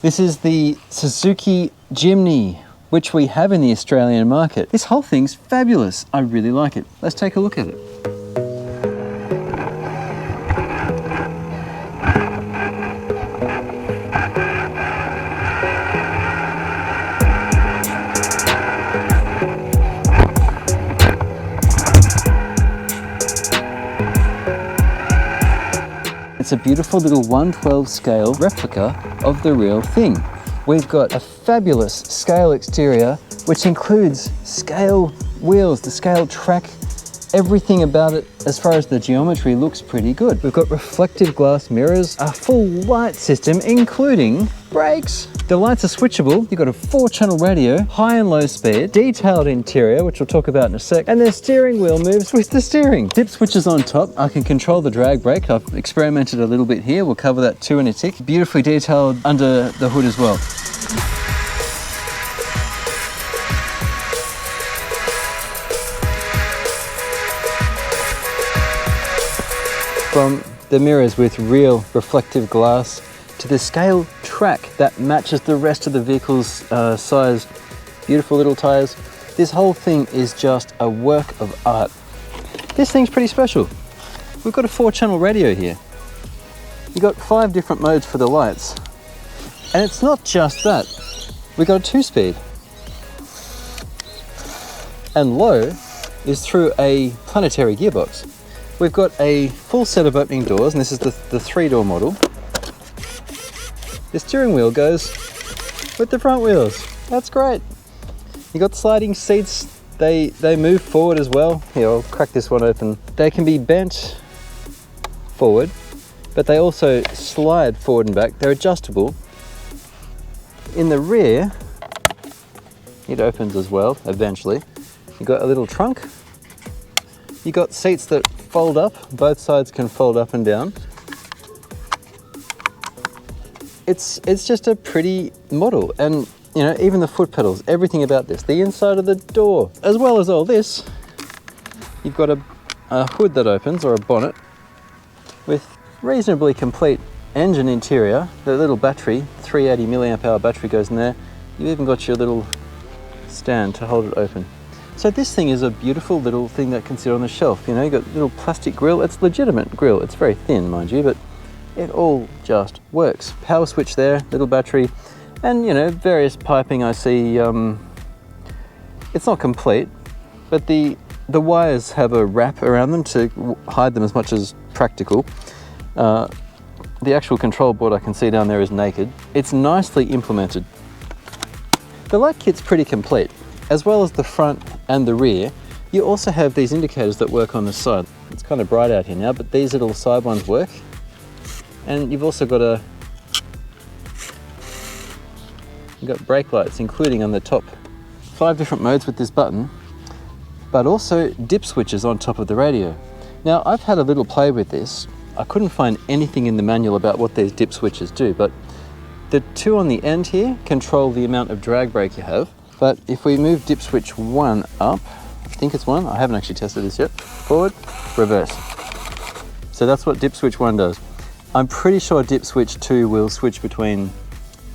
This is the Suzuki Jimny, which we have in the Australian market. This whole thing's fabulous. I really like it. Let's take a look at it. It's a beautiful little 1/12 scale replica of the real thing. We've got a fabulous scale exterior, which includes scale wheels, the scale track, everything about it as far as the geometry looks pretty good. We've got reflective glass mirrors, a full light system, including brakes. The lights are switchable. You've got a 4-channel radio, high and low speed, detailed interior, which we'll talk about in a sec, and the steering wheel moves with the steering. Dip switches on top. I can control the drag brake. I've experimented a little bit here. We'll cover that too in a tick. Beautifully detailed under the hood as well. From the mirrors with real reflective glass to the scale track that matches the rest of the vehicle's size. Beautiful little tires. This whole thing is just a work of art. This thing's pretty special. We've got a 4-channel radio here. You've got 5 different modes for the lights. And it's not just that. We've got a 2-speed. And low is through a planetary gearbox. We've got a full set of opening doors, and this is the 3-door model. The steering wheel goes with the front wheels. That's great. You got sliding seats. They move forward as well. Here, I'll crack this one open. They can be bent forward, but they also slide forward and back. They're adjustable. In the rear, it opens as well, eventually. You've got a little trunk. You've got seats that fold up. Both sides can fold up and down. It's just a pretty model, and you know, even the foot pedals, everything about this, the inside of the door, as well as all this, you've got a hood that opens, or a bonnet, with reasonably complete engine interior. The little battery, 380 milliamp hour battery goes in there. You've even got your little stand to hold it open. So this thing is a beautiful little thing that can sit on the shelf. You know, you've got a little plastic grill. It's legitimate grill. It's very thin, mind you, but it all just works. Power switch there, little battery, and you know, various piping I see. It's not complete, but the wires have a wrap around them to hide them as much as practical. The actual control board I can see down there is naked. It's nicely implemented. The light kit's pretty complete. As well as the front and the rear, you also have these indicators that work on the side. It's kind of bright out here now, but these little side ones work. And you've also got you've got brake lights, including on the top. 5 different modes with this button, but also dip switches on top of the radio. Now, I've had a little play with this. I couldn't find anything in the manual about what these dip switches do, but the 2 on the end here control the amount of drag brake you have. But if we move dip switch 1 up, I think it's 1, I haven't actually tested this yet, forward, reverse. So that's what dip switch 1 does. I'm pretty sure dip switch 2 will switch between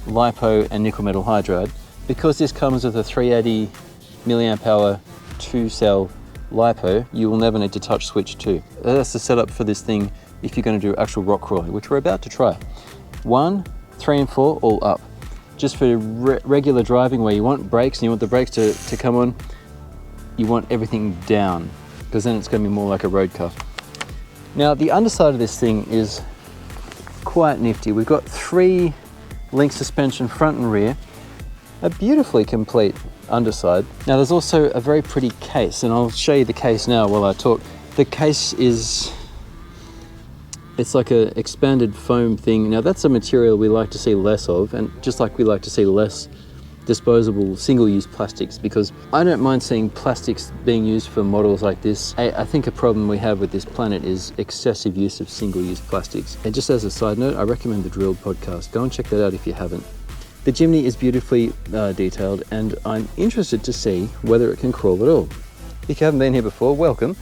LiPo and nickel metal hydride. Because this comes with a 380 milliamp hour 2-cell LiPo, you will never need to touch switch 2. That's the setup for this thing if you're going to do actual rock crawling, which we're about to try. 1, 3 and 4 all up. Just for regular driving where you want brakes and you want the brakes to come on, you want everything down, because then it's going to be more like a road car. Now, the underside of this thing is quite nifty. We've got 3 link suspension front and rear, a beautifully complete underside. Now, there's also a very pretty case, and I'll show you the case now while I talk. The case it's like an expanded foam thing. Now, that's a material we like to see less of, and just like we like to see less disposable single-use plastics, because I don't mind seeing plastics being used for models like this. I think a problem we have with this planet is excessive use of single-use plastics. And just as a side note, I recommend the Drilled podcast. Go and check that out if you haven't. The Jimny is beautifully detailed, and I'm interested to see whether it can crawl at all. If you haven't been here before, welcome.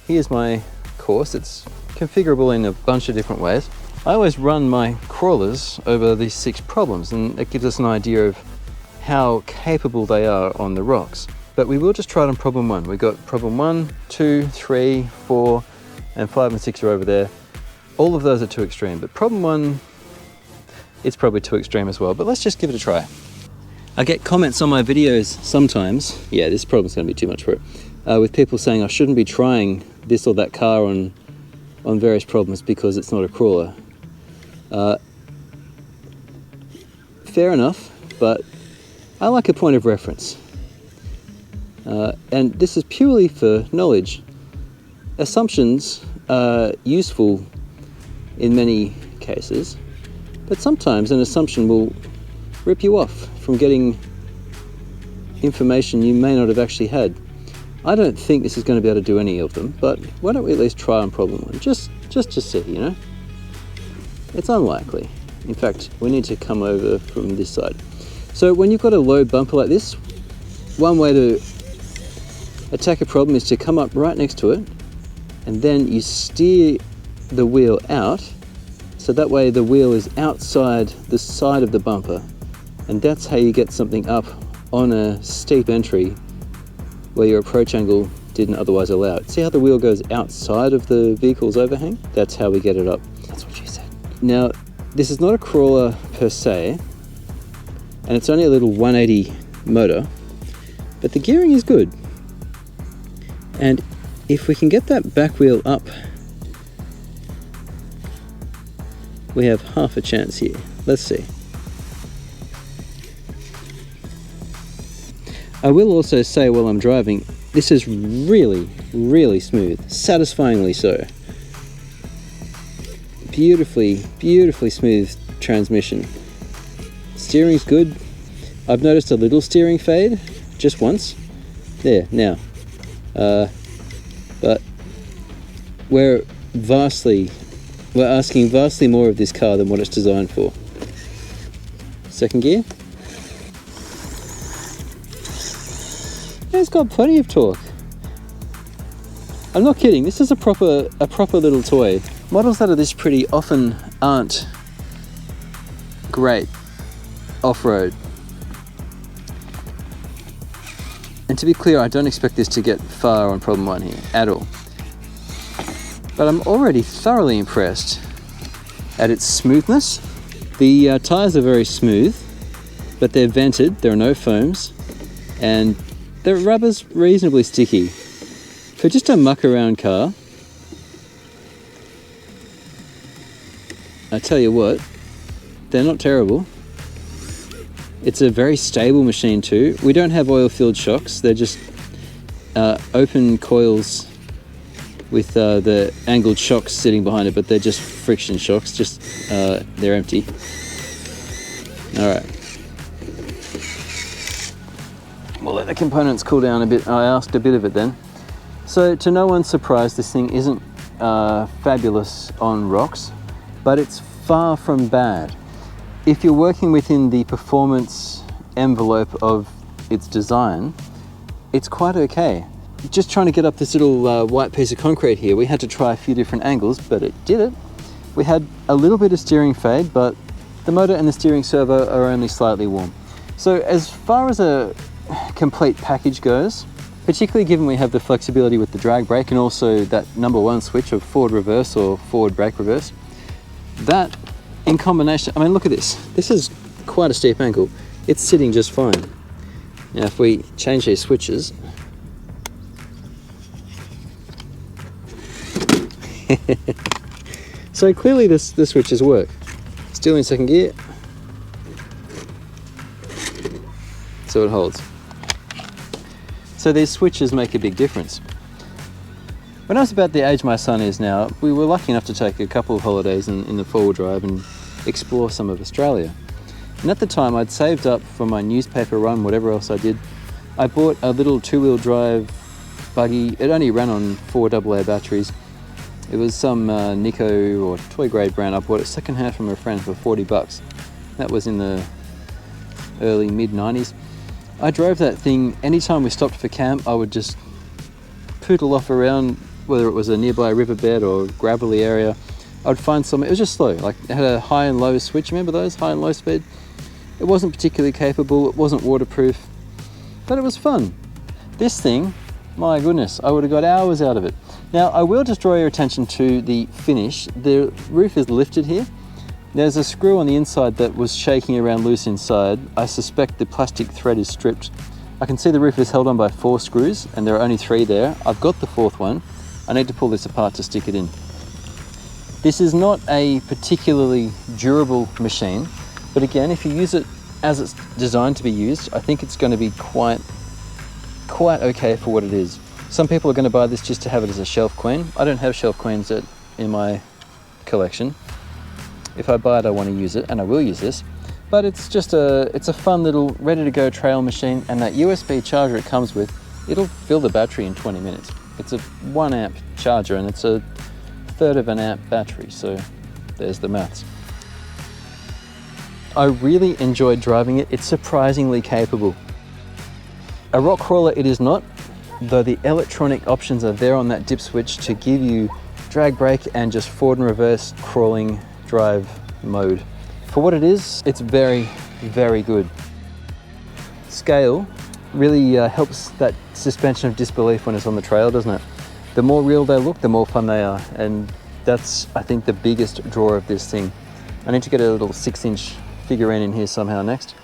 Here's my course. It's configurable in a bunch of different ways. I always run my crawlers over these 6 problems, and it gives us an idea of how capable they are on the rocks. But we will just try it on problem 1. We've got problem 1, 2, 3, 4, and 5 and 6 are over there. All of those are too extreme, but problem 1, it's probably too extreme as well, but let's just give it a try. I get comments on my videos sometimes, yeah, this problem's gonna be too much for it, with people saying I shouldn't be trying this or that car on various problems because it's not a crawler. Fair enough, but I like a point of reference. And this is purely for knowledge. Assumptions are useful in many cases, but sometimes an assumption will rip you off from getting information you may not have actually had. I don't think this is going to be able to do any of them, but why don't we at least try on problem 1, just to see, you know? It's unlikely. In fact, we need to come over from this side. So when you've got a low bumper like this, one way to attack a problem is to come up right next to it, and then you steer the wheel out, so that way the wheel is outside the side of the bumper, and that's how you get something up on a steep entry where your approach angle didn't otherwise allow it. See how the wheel goes outside of the vehicle's overhang? That's how we get it up. That's what she said. Now, this is not a crawler per se, and it's only a little 180 motor, but the gearing is good. And if we can get that back wheel up, we have half a chance here. Let's see. I will also say while I'm driving, this is really, really smooth, satisfyingly so. Beautifully, beautifully smooth transmission. Steering's good. I've noticed a little steering fade, just once. There, now. But we're asking vastly more of this car than what it's designed for. Second gear. It's got plenty of torque. I'm not kidding, this is a proper little toy. Models that are this pretty often aren't great off-road. And to be clear, I don't expect this to get far on problem 1 here, at all. But I'm already thoroughly impressed at its smoothness. The tyres are very smooth, but they're vented, there are no foams, and the rubber's reasonably sticky. For just a muck around car, I tell you what, they're not terrible. It's a very stable machine too. We don't have oil-filled shocks, they're just open coils with the angled shocks sitting behind it, but they're just friction shocks, they're empty. All right. We'll let the components cool down a bit. I asked a bit of it then. So to no one's surprise, this thing isn't fabulous on rocks, but it's far from bad. If you're working within the performance envelope of its design, it's quite okay. Just trying to get up this little white piece of concrete here, we had to try a few different angles, but it did it. We had a little bit of steering fade, but the motor and the steering servo are only slightly warm. So as far as a complete package goes, particularly given we have the flexibility with the drag brake and also that number 1 switch of forward reverse or forward brake reverse, that in combination, I mean, look at this. This is quite a steep angle. It's sitting just fine. Now, if we change these switches, so clearly the switches work. Still in second gear, so it holds. So these switches make a big difference. When I was about the age my son is now, we were lucky enough to take a couple of holidays in the four-wheel drive and explore some of Australia. And at the time I'd saved up for my newspaper run, whatever else I did. I bought a little two-wheel drive buggy. It only ran on 4 AA batteries. It was some Nico or toy grade brand. I bought it secondhand from a friend for 40 bucks. That was in the early mid-90s. I drove that thing. Anytime we stopped for camp, I would just poodle off around, whether it was a nearby riverbed or gravelly area, I'd find somewhere, it was just slow, like it had a high and low switch, remember those, high and low speed? It wasn't particularly capable, it wasn't waterproof, but it was fun. This thing, my goodness, I would have got hours out of it. Now, I will just draw your attention to the finish. The roof is lifted here. There's a screw on the inside that was shaking around loose inside. I suspect the plastic thread is stripped. I can see the roof is held on by 4 screws, and there are only 3 there. I've got the 4th one. I need to pull this apart to stick it in. This is not a particularly durable machine, but again, if you use it as it's designed to be used, I think it's going to be quite okay for what it is. Some people are going to buy this just to have it as a shelf queen. I don't have shelf queens in my collection. If I buy it, I want to use it, and I will use this. But it's just it's a fun little ready-to-go trail machine, and that USB charger it comes with, it'll fill the battery in 20 minutes. It's a 1 amp charger, and it's a 1/3 of an amp battery, so there's the maths. I really enjoyed driving it. It's surprisingly capable. A rock crawler it is not, though the electronic options are there on that dip switch to give you drag brake and just forward and reverse crawling drive mode. For what it is, it's very, very good. Scale really helps that suspension of disbelief when it's on the trail, doesn't it? The more real they look, the more fun they are, and that's, I think, the biggest draw of this thing. I need to get a little 6-inch figurine in here somehow next.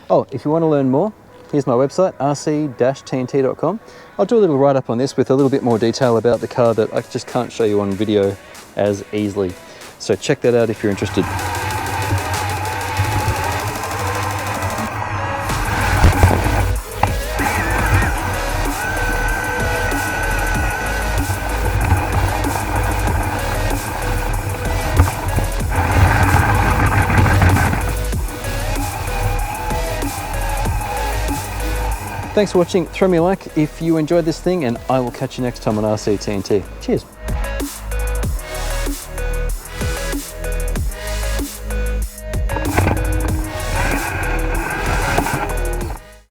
Oh, if you want to learn more, here's my website, rc-tnt.com. I'll do a little write-up on this with a little bit more detail about the car that I just can't show you on video as easily. So check that out if you're interested. Thanks for watching. Throw me a like if you enjoyed this thing, and I will catch you next time on RC-TNT. Cheers.